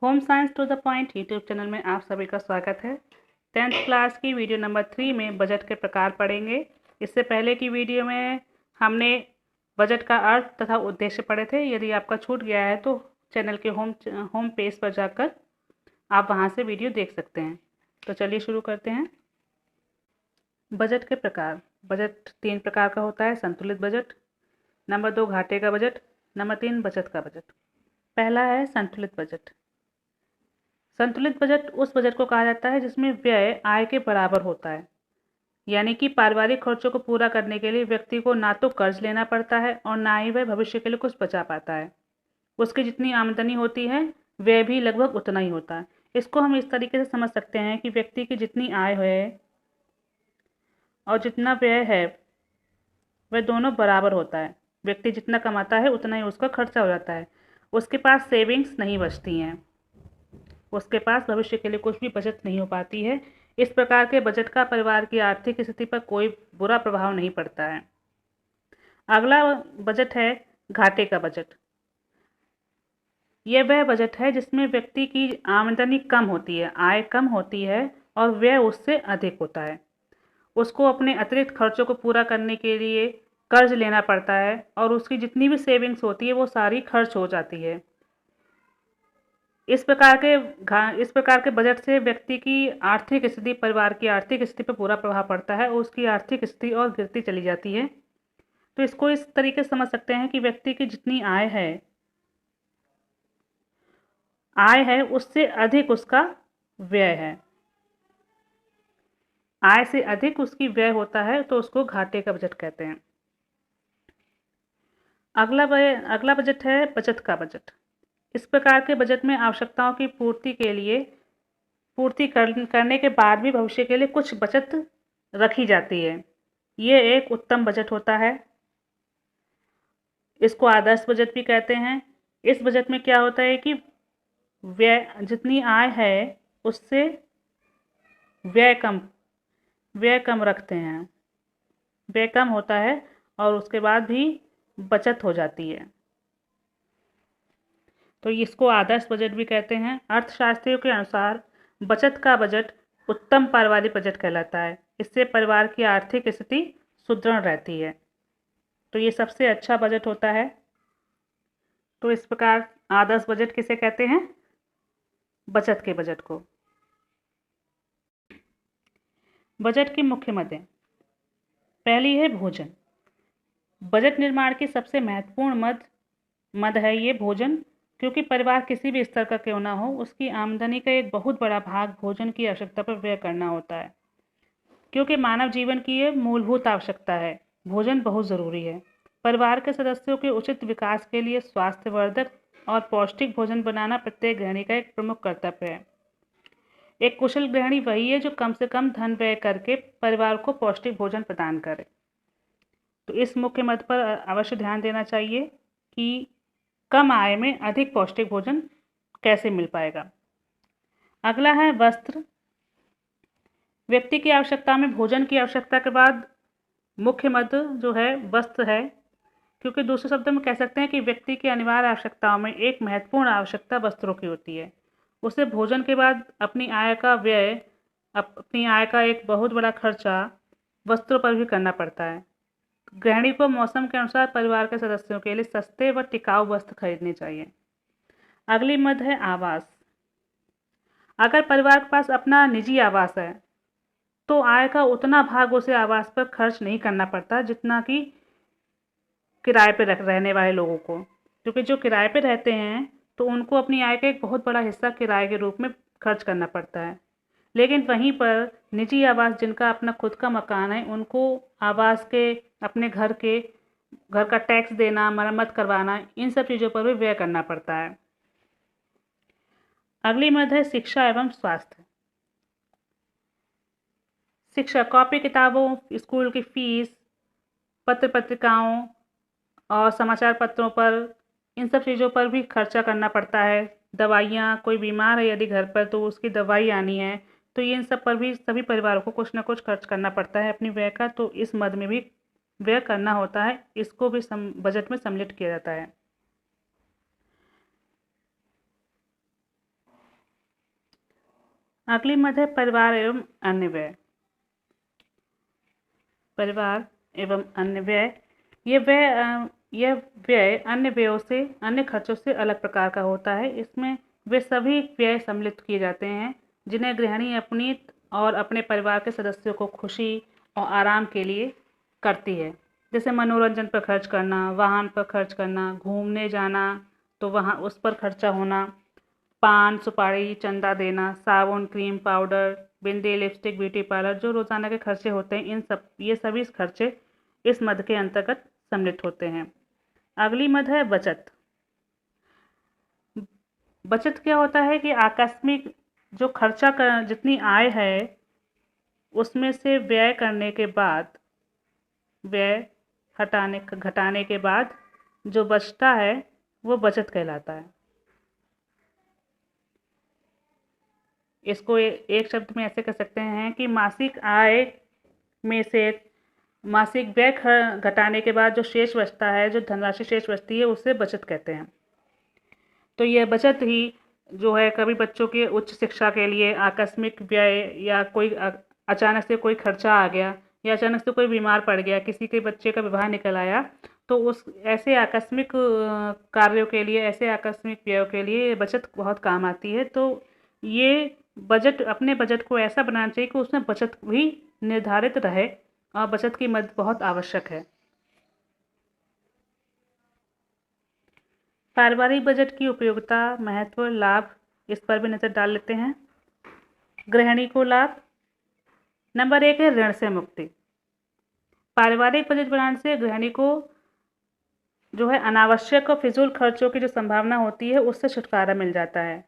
Home science to the point YouTube channel में आप सभी का स्वागत है। 10th क्लास की वीडियो नंबर 3 में बजट के प्रकार पढ़ेंगे। इससे पहले की वीडियो में हमने बजट का अर्थ तथा उद्देश्य पढ़े थे। यदि आपका छूट गया है तो चैनल के होम पेज पर जाकर आप वहां से वीडियो देख सकते हैं। तो चलिए शुरू करते हैं। बजट के प्रकार। बजट 3 प्रकार का होता है। संतुलित बजट, नंबर 2 घाटे का बजट, नंबर 3 बचत का बजट। पहला है संतुलित बजट। संतुलित बजट उस बजट को कहा जाता है जिसमें व्यय आय के बराबर होता है, यानी कि पारिवारिक खर्चों को पूरा करने के लिए व्यक्ति को ना तो कर्ज लेना पड़ता है और ना ही वह भविष्य के लिए कुछ बचा पाता है। उसकी जितनी आमदनी होती है व्यय भी लगभग उतना ही होता है। इसको हम इस तरीके से समझ सकते हैं कि व्यक्ति की जितनी आय है और जितना व्यय है वह दोनों बराबर होता है। व्यक्ति जितना कमाता है उतना ही उसका खर्चा हो जाता है। उसके पास सेविंग्स नहीं बचती हैं, उसके पास भविष्य के लिए कुछ भी बचत नहीं हो पाती है। इस प्रकार के बजट का परिवार की आर्थिक स्थिति पर कोई बुरा प्रभाव नहीं पड़ता है। अगला बजट है घाटे का बजट। यह वह बजट है जिसमें व्यक्ति की आमदनी कम होती है, आय कम होती है और व्यय उससे अधिक होता है। उसको अपने अतिरिक्त खर्चों को पूरा करने के लिए कर्ज लेना पड़ता है और उसकी जितनी भी सेविंग्स होती है वो सारी खर्च हो जाती है। इस प्रकार के बजट से व्यक्ति की आर्थिक स्थिति, परिवार की आर्थिक स्थिति पर पूरा प्रभाव पड़ता है और उसकी आर्थिक स्थिति और गिरती चली जाती है। तो इसको इस तरीके से समझ सकते हैं कि व्यक्ति की जितनी आय है उससे अधिक उसका व्यय है। आय से अधिक उसकी व्यय होता है तो उसको घाटे का बजट कहते हैं। अगला बजट है बचत का बजट। इस प्रकार के बजट में आवश्यकताओं की पूर्ति करने के बाद भी भविष्य के लिए कुछ बचत रखी जाती है। ये एक उत्तम बजट होता है। इसको आदर्श बजट भी कहते हैं। इस बजट में क्या होता है कि जितनी आय है उससे व्यय कम रखते हैं। व्यय कम होता है और उसके बाद भी बचत हो जाती है, तो इसको आदर्श बजट भी कहते हैं। अर्थशास्त्रियों के अनुसार बचत का बजट उत्तम पारिवारिक बजट कहलाता है। इससे परिवार की आर्थिक स्थिति सुदृढ़ रहती है, तो ये सबसे अच्छा बजट होता है। तो इस प्रकार आदर्श बजट किसे कहते हैं? बचत के बजट को। बजट की मुख्य मदें। पहली है भोजन। बजट निर्माण की सबसे महत्वपूर्ण मद है ये भोजन, क्योंकि परिवार किसी भी स्तर का क्यों ना हो उसकी आमदनी का एक बहुत बड़ा भाग भोजन की आवश्यकता पर व्यय करना होता है। क्योंकि मानव जीवन की ये मूलभूत आवश्यकता है, भोजन बहुत ज़रूरी है। परिवार के सदस्यों के उचित विकास के लिए स्वास्थ्यवर्धक और पौष्टिक भोजन बनाना प्रत्येक गृहिणी का एक प्रमुख कर्तव्य है। एक कुशल गृहिणी वही है जो कम से कम धन व्यय करके परिवार को पौष्टिक भोजन प्रदान करे। तो इस मुख्य मद पर अवश्य ध्यान देना चाहिए कि कम आय में अधिक पौष्टिक भोजन कैसे मिल पाएगा। अगला है वस्त्र। व्यक्ति की आवश्यकता में भोजन की आवश्यकता के बाद मुख्य मद जो है वस्त्र है, क्योंकि दूसरे शब्दों में कह सकते हैं कि व्यक्ति की अनिवार्य आवश्यकताओं में एक महत्वपूर्ण आवश्यकता वस्त्रों की होती है। उसे भोजन के बाद अपनी आय का एक बहुत बड़ा खर्चा वस्त्रों पर भी करना पड़ता है। गृहिणी को मौसम के अनुसार परिवार के सदस्यों के लिए सस्ते व टिकाऊ वस्त्र खरीदने चाहिए। अगली मद है आवास। अगर परिवार के पास अपना निजी आवास है तो आय का उतना भाग उसे आवास पर खर्च नहीं करना पड़ता जितना कि किराए पर रहने वाले लोगों को, क्योंकि जो किराए पर रहते हैं तो उनको अपनी आय का एक बहुत बड़ा हिस्सा किराए के रूप में खर्च करना पड़ता है। लेकिन वहीं पर निजी आवास जिनका अपना खुद का मकान है उनको आवास के, अपने घर का टैक्स देना, मरम्मत करवाना, इन सब चीज़ों पर भी व्यय करना पड़ता है। अगली मद है शिक्षा एवं स्वास्थ्य। शिक्षा, कॉपी किताबों, स्कूल की फीस, पत्र पत्रिकाओं और समाचार पत्रों पर, इन सब चीज़ों पर भी खर्चा करना पड़ता है। दवाइयाँ, कोई बीमार है यदि घर पर तो उसकी दवाई आनी है, तो इन सब पर भी सभी परिवारों को कुछ ना कुछ खर्च करना पड़ता है अपनी व्यय का, तो इस मद में भी व्यय करना होता है। इसको भी बजट में सम्मिलित किया जाता है। अगली मद है परिवार एवं अन्य व्यय। परिवार एवं अन्य व्यय, यह व्यय अन्य व्ययों से, अन्य खर्चों से अलग प्रकार का होता है। इसमें वे सभी व्यय सम्मिलित किए जाते हैं जिन्हें गृहिणी अपनी और अपने परिवार के सदस्यों को खुशी और आराम के लिए करती है। जैसे मनोरंजन पर खर्च करना, वाहन पर खर्च करना, घूमने जाना तो वहाँ उस पर खर्चा होना, पान सुपारी चंदा देना, साबुन क्रीम पाउडर बिंदी लिपस्टिक ब्यूटी पार्लर, जो रोज़ाना के खर्चे होते हैं, ये सभी खर्चे इस मद के अंतर्गत सम्मिलित होते हैं। अगली मद है बचत। बचत क्या होता है कि आकस्मिक जो खर्चा कर, जितनी आय है उसमें से व्यय करने के बाद, व्यय घटाने के बाद जो बचता है वो बचत कहलाता है। इसको एक शब्द में ऐसे कह सकते हैं कि मासिक आय में से मासिक व्यय घटाने के बाद जो शेष बचता है, जो धनराशि शेष बचती है, उसे बचत कहते हैं। तो यह बचत ही जो है कभी बच्चों की उच्च शिक्षा के लिए आकस्मिक व्यय, या कोई अचानक से कोई खर्चा आ गया, या अचानक से कोई बीमार पड़ गया, किसी के बच्चे का विवाह निकल आया, तो उस ऐसे आकस्मिक कार्यों के लिए, ऐसे आकस्मिक व्ययों के लिए बचत बहुत काम आती है। तो ये बजट, अपने बजट को ऐसा बनाना चाहिए कि उसमें बचत भी निर्धारित रहे, और बचत की मदद बहुत आवश्यक है। पारिवारिक बजट की उपयोगिता, महत्व, लाभ, इस पर भी नज़र डाल लेते हैं। गृहिणी को लाभ। नंबर 1 है ऋण से मुक्ति। पारिवारिक बजट बनाने से गृहिणी को जो है अनावश्यक और फिजूल खर्चों की जो संभावना होती है उससे छुटकारा मिल जाता है।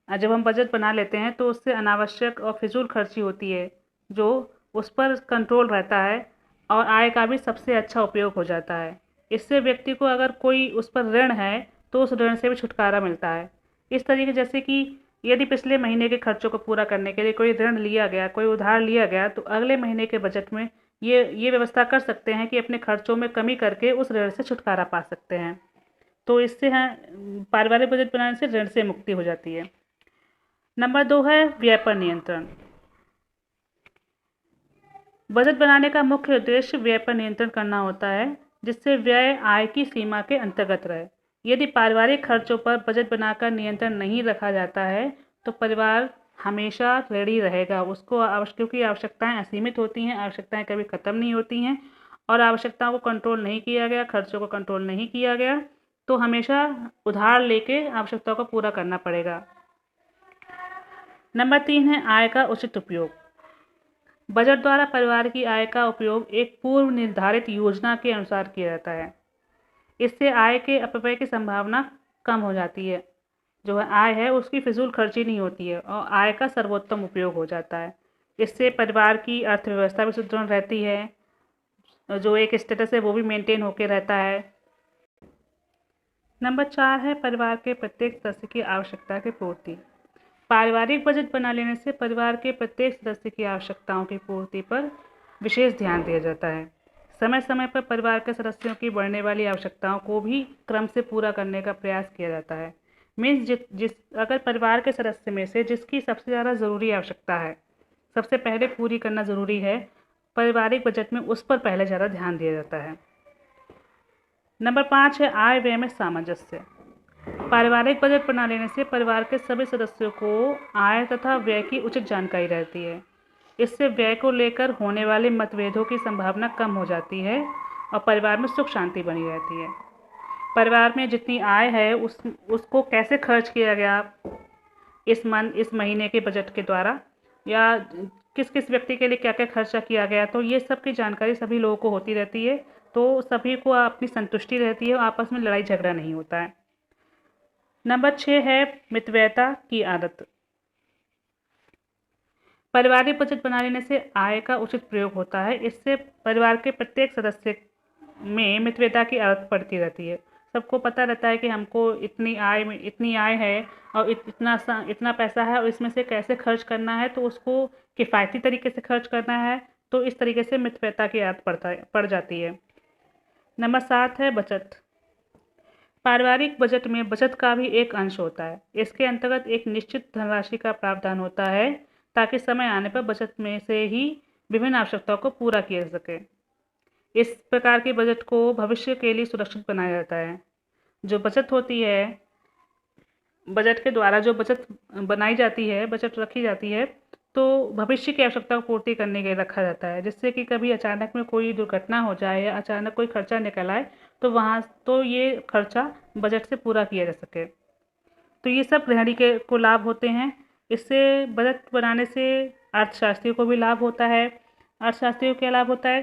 जब हम बजट बना लेते हैं तो उससे अनावश्यक और फिजूल खर्ची होती है, जो उस पर कंट्रोल रहता है, और आय का भी सबसे अच्छा उपयोग हो जाता है। इससे व्यक्ति को अगर कोई उस पर ऋण है तो उस ऋण से भी छुटकारा मिलता है। इस तरीके जैसे कि यदि पिछले महीने के खर्चों को पूरा करने के लिए कोई ऋण लिया गया, कोई उधार लिया गया, तो अगले महीने के बजट में ये व्यवस्था कर सकते हैं कि अपने खर्चों में कमी करके उस ऋण से छुटकारा पा सकते हैं। तो इससे पारिवारिक बजट बनाने से ऋण से मुक्ति हो जाती है। नंबर 2 है व्यय पर नियंत्रण। बजट बनाने का मुख्य उद्देश्य व्यय पर नियंत्रण करना होता है, जिससे व्यय आय की सीमा के अंतर्गत रहे। यदि पारिवारिक खर्चों पर बजट बनाकर नियंत्रण नहीं रखा जाता है तो परिवार हमेशा ऋणी रहेगा। उसको क्योंकि आवश्यकताएं असीमित होती हैं, आवश्यकताएं कभी ख़त्म नहीं होती हैं, और आवश्यकताओं को कंट्रोल नहीं किया गया, खर्चों को कंट्रोल नहीं किया गया, तो हमेशा उधार लेके आवश्यकताओं को पूरा करना पड़ेगा। नंबर 3 है आय का उचित उपयोग। बजट द्वारा परिवार की आय का उपयोग एक पूर्व निर्धारित योजना के अनुसार किया जाता है। इससे आय के अपव्यय की संभावना कम हो जाती है। जो आय है उसकी फिजूल खर्ची नहीं होती है, और आय का सर्वोत्तम उपयोग हो जाता है। इससे परिवार की अर्थव्यवस्था भी सुदृढ़ रहती है, जो एक स्टेटस है वो भी मेंटेन होकर रहता है। नंबर 4 है परिवार के प्रत्येक सदस्य की आवश्यकता की पूर्ति। पारिवारिक बजट बना लेने से परिवार के प्रत्येक सदस्य की आवश्यकताओं की पूर्ति पर विशेष ध्यान दिया जाता है। समय समय पर परिवार के सदस्यों की बढ़ने वाली आवश्यकताओं को भी क्रम से पूरा करने का प्रयास किया जाता है। मीन्स अगर परिवार के सदस्य में से जिसकी सबसे ज़्यादा ज़रूरी आवश्यकता है, सबसे पहले पूरी करना ज़रूरी है, पारिवारिक बजट में उस पर पहले ज़्यादा ध्यान दिया जाता है। नंबर 5 है आय व्यय में सामंजस्य। पारिवारिक बजट बना लेने से परिवार के सभी सदस्यों को आय तथा व्यय की उचित जानकारी रहती है। इससे व्यय को लेकर होने वाले मतभेदों की संभावना कम हो जाती है और परिवार में सुख शांति बनी रहती है। परिवार में जितनी आय है उसको कैसे खर्च किया गया इस महीने के बजट के द्वारा, या किस किस व्यक्ति के लिए क्या क्या खर्चा किया गया, तो ये सब की जानकारी सभी लोगों को होती रहती है। तो सभी को अपनी संतुष्टि रहती है और आपस में लड़ाई झगड़ा नहीं होता है। नंबर 6 है मितव्ययता की आदत। पारिवारिक बजट बना लेने से आय का उचित प्रयोग होता है। इससे परिवार के प्रत्येक सदस्य में मितव्ययता की आदत पड़ती रहती है। सबको पता रहता है कि हमको इतनी आय है और इतना पैसा है, और इसमें से कैसे खर्च करना है, तो उसको किफ़ायती तरीके से खर्च करना है। तो इस तरीके से मितव्ययता की आदत पड़ जाती है। नंबर 7 है बचत। पारिवारिक बजट में बचत का भी एक अंश होता है। इसके अंतर्गत एक निश्चित धनराशि का प्रावधान होता है ताकि समय आने पर बचत में से ही विभिन्न आवश्यकताओं को पूरा किया जा सके। इस प्रकार के बजट को भविष्य के लिए सुरक्षित बनाया जाता है। जो बचत होती है, बजट के द्वारा जो बचत बनाई जाती है, बचत रखी जाती है, तो भविष्य की आवश्यकता को पूर्ति करने के लिए रखा जाता है, जिससे कि कभी अचानक में कोई दुर्घटना हो जाए या अचानक कोई खर्चा निकल आए तो ये खर्चा बजट से पूरा किया जा सके। तो ये सब गृहिणी के को लाभ होते हैं। इससे बजट बनाने से अर्थशास्त्रियों को भी लाभ होता है। अर्थशास्त्रियों को क्या लाभ होता है?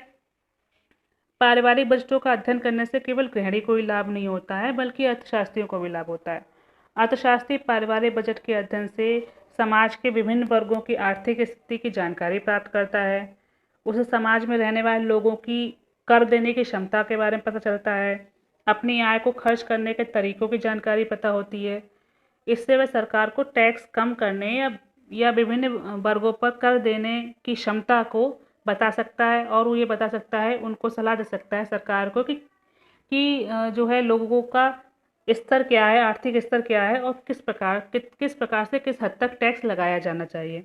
पारिवारिक बजटों का अध्ययन करने से केवल गृहिणी को ही लाभ नहीं होता है, बल्कि अर्थशास्त्रियों को भी लाभ होता है। अर्थशास्त्री पारिवारिक बजट के अध्ययन से समाज के विभिन्न वर्गों की आर्थिक स्थिति की जानकारी प्राप्त करता है। उसे समाज में रहने वाले लोगों की कर देने की क्षमता के बारे में पता चलता है। अपनी आय को खर्च करने के तरीकों की जानकारी पता होती है। इससे वह सरकार को टैक्स कम करने या विभिन्न वर्गों पर कर देने की क्षमता को बता सकता है, और वो ये बता सकता है, उनको सलाह दे सकता है सरकार को कि जो है लोगों का स्तर क्या है, आर्थिक स्तर क्या है, और किस प्रकार से किस हद तक टैक्स लगाया जाना चाहिए।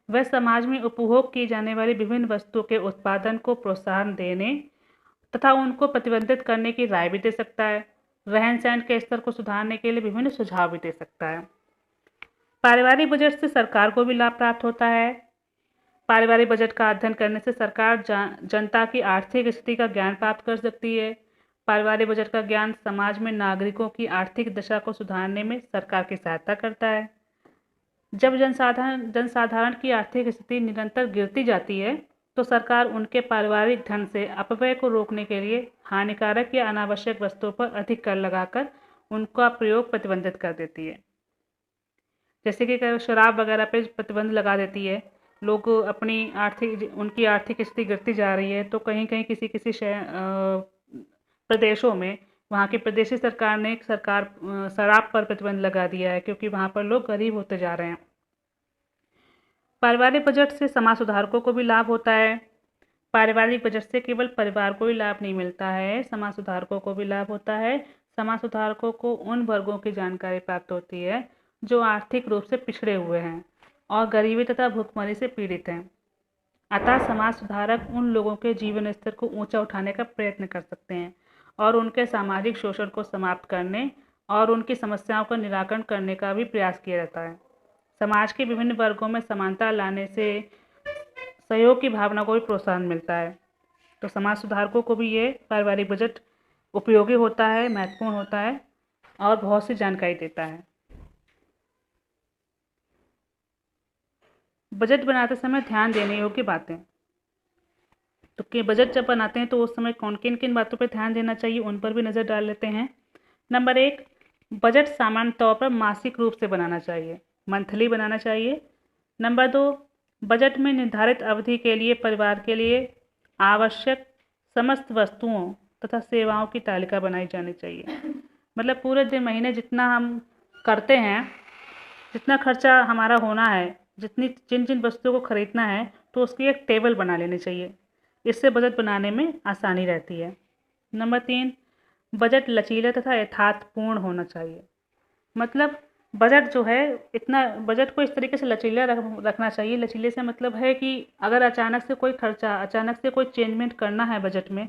वह समाज में उपभोग की जाने वाली विभिन्न वस्तुओं के उत्पादन को प्रोत्साहन देने तथा उनको प्रतिबंधित करने की राय भी दे सकता है। रहन सहन के स्तर को सुधारने के लिए विभिन्न सुझाव भी दे सकता है। पारिवारिक बजट से सरकार को भी लाभ प्राप्त होता है। पारिवारिक बजट का अध्ययन करने से सरकार जनता की आर्थिक स्थिति का ज्ञान प्राप्त कर सकती है। पारिवारिक बजट का ज्ञान समाज में नागरिकों की आर्थिक दशा को सुधारने में सरकार की सहायता करता है। जब जनसाधारण की आर्थिक स्थिति निरंतर गिरती जाती है, तो सरकार उनके पारिवारिक धन से अपव्यय को रोकने के लिए हानिकारक या अनावश्यक वस्तुओं पर अधिक कर लगाकर उनका प्रयोग प्रतिबंधित कर देती है। जैसे कि शराब वगैरह पे प्रतिबंध लगा देती है। लोग उनकी आर्थिक स्थिति गिरती जा रही है, तो कहीं कहीं किसी प्रदेशों में वहाँ की प्रदेशी सरकार ने शराब पर प्रतिबंध लगा दिया है, क्योंकि वहाँ पर लोग गरीब होते जा रहे हैं। पारिवारिक बजट से समाज सुधारकों को भी लाभ होता है। पारिवारिक बजट से केवल परिवार को ही लाभ नहीं मिलता है, समाज सुधारकों को भी लाभ होता है। समाज सुधारकों को उन वर्गों की जानकारी प्राप्त होती है जो आर्थिक रूप से पिछड़े हुए हैं और गरीबी तथा भुखमरी से पीड़ित हैं। अतः समाज सुधारक उन लोगों के जीवन स्तर को ऊंचा उठाने का प्रयत्न कर सकते हैं और उनके सामाजिक शोषण को समाप्त करने और उनकी समस्याओं का निराकरण करने का भी प्रयास किया जाता है। समाज के विभिन्न वर्गों में समानता लाने से सहयोग की भावना को भी प्रोत्साहन मिलता है। तो समाज सुधारकों को भी ये पारिवारिक बजट उपयोगी होता है, महत्वपूर्ण होता है और बहुत सी जानकारी देता है। बजट बनाते समय ध्यान देने योग्य बातें। तो कि बजट जब बनाते हैं तो उस समय किन किन बातों पर ध्यान देना चाहिए, उन पर भी नज़र डाल लेते हैं। नंबर 1, बजट सामान्य तौर पर मासिक रूप से बनाना चाहिए, मंथली बनाना चाहिए। नंबर 2, बजट में निर्धारित अवधि के लिए परिवार के लिए आवश्यक समस्त वस्तुओं तथा सेवाओं की तालिका बनाई जानी चाहिए। मतलब पूरे महीने जितना हम करते हैं, जितना खर्चा हमारा होना है, जिन जिन वस्तुओं को खरीदना है, तो उसकी एक टेबल बना लेनी चाहिए। इससे बजट बनाने में आसानी रहती है। नंबर 3, बजट लचीला तथा यथार्थपूर्ण होना चाहिए। मतलब बजट जो है बजट को इस तरीके से लचीला रखना चाहिए। लचीले से मतलब है कि अगर अचानक से कोई चेंजमेंट करना है बजट में,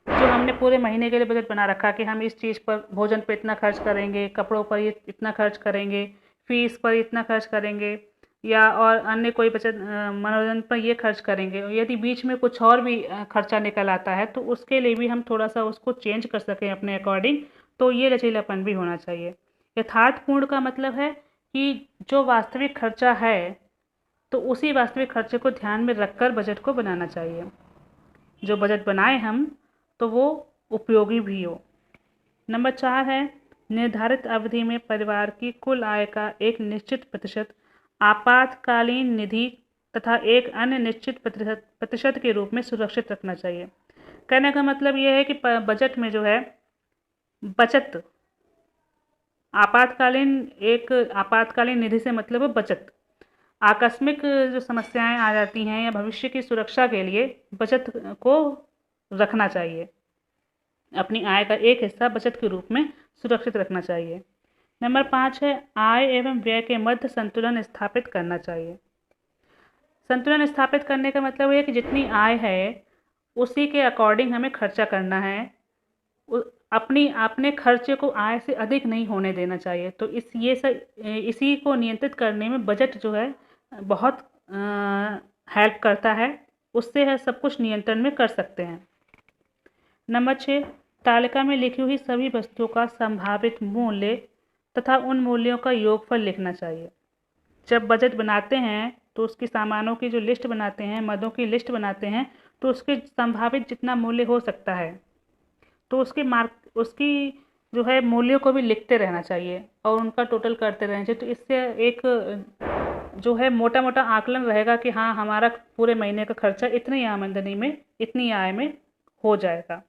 जो हमने पूरे महीने के लिए बजट बना रखा कि हम इस चीज़ पर, भोजन पर इतना खर्च करेंगे, कपड़ों पर इतना खर्च करेंगे, फीस पर इतना खर्च करेंगे, या और अन्य कोई बचत मनोरंजन पर ये खर्च करेंगे। यदि बीच में कुछ और भी खर्चा निकल आता है तो उसके लिए भी हम थोड़ा सा उसको चेंज कर सकें अपने अकॉर्डिंग, तो ये लचीलापन भी होना चाहिए। यथार्थपूर्ण का मतलब है कि जो वास्तविक खर्चा है तो उसी वास्तविक खर्चे को ध्यान में रखकर बजट को बनाना चाहिए। जो बजट बनाए हम तो वो उपयोगी भी हो। नंबर 4 है, निर्धारित अवधि में परिवार की कुल आय का एक निश्चित प्रतिशत आपातकालीन निधि तथा एक अन्य निश्चित प्रतिशत के रूप में सुरक्षित रखना चाहिए। कहने का मतलब यह है कि बजट में जो है बचत आपातकालीन निधि से मतलब है बचत। आकस्मिक जो समस्याएं आ जाती हैं या भविष्य की सुरक्षा के लिए बचत को रखना चाहिए। अपनी आय का एक हिस्सा बचत के रूप में सुरक्षित रखना चाहिए। नंबर 5 है, आय एवं व्यय के मध्य संतुलन स्थापित करना चाहिए। संतुलन स्थापित करने का मतलब है कि जितनी आय है उसी के अकॉर्डिंग हमें खर्चा करना है। अपने खर्चे को आय से अधिक नहीं होने देना चाहिए। तो इसी को नियंत्रित करने में बजट जो है बहुत हेल्प करता है। उससे है सब कुछ नियंत्रण में कर सकते हैं। नंबर 6, तालिका में लिखी हुई सभी वस्तुओं का संभावित मूल्य तथा उन मूल्यों का योगफल लिखना चाहिए। जब बजट बनाते हैं तो उसकी सामानों की जो लिस्ट बनाते हैं, मदों की लिस्ट बनाते हैं, तो उसके संभावित जितना मूल्य हो सकता है तो उसकी जो है मूल्यों को भी लिखते रहना चाहिए और उनका टोटल करते रहना चाहिए। तो इससे एक जो है मोटा मोटा आकलन रहेगा कि हाँ, हमारा पूरे महीने का खर्चा इतनी आमदनी में, इतनी आय में हो जाएगा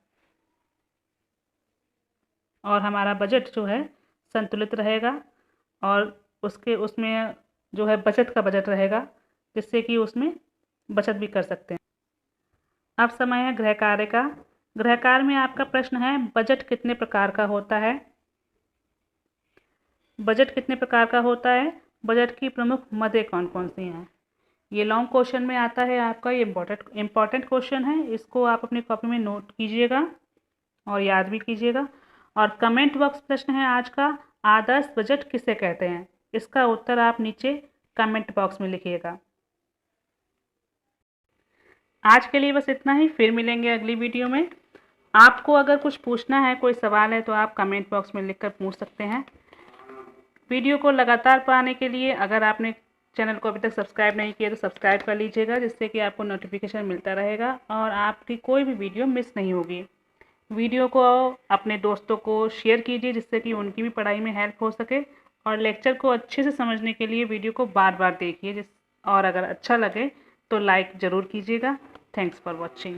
और हमारा बजट जो है संतुलित रहेगा और उसमें जो है बचत का बजट रहेगा, जिससे कि उसमें बचत भी कर सकते हैं। अब समय है गृह कार्य का। गृह कार्य में आपका प्रश्न है, बजट कितने प्रकार का होता है? बजट कितने प्रकार का होता है? बजट की प्रमुख मदें कौन कौन सी हैं? ये लॉन्ग क्वेश्चन में आता है आपका, ये इम्पॉर्टेंट क्वेश्चन है। इसको आप अपनी कॉपी में नोट कीजिएगा और याद भी कीजिएगा। और कमेंट बॉक्स प्रश्न है आज का, आदर्श बजट किसे कहते हैं? इसका उत्तर आप नीचे कमेंट बॉक्स में लिखिएगा। आज के लिए बस इतना ही, फिर मिलेंगे अगली वीडियो में। आपको अगर कुछ पूछना है, कोई सवाल है, तो आप कमेंट बॉक्स में लिखकर पूछ सकते हैं। वीडियो को लगातार पाने के लिए अगर आपने चैनल को अभी तक सब्सक्राइब नहीं किया तो सब्सक्राइब कर लीजिएगा, जिससे कि आपको नोटिफिकेशन मिलता रहेगा और आपकी कोई भी वीडियो मिस नहीं होगी। वीडियो को अपने दोस्तों को शेयर कीजिए, जिससे कि उनकी भी पढ़ाई में हेल्प हो सके। और लेक्चर को अच्छे से समझने के लिए वीडियो को बार बार देखिए और अगर अच्छा लगे तो लाइक ज़रूर कीजिएगा। Thanks for watching.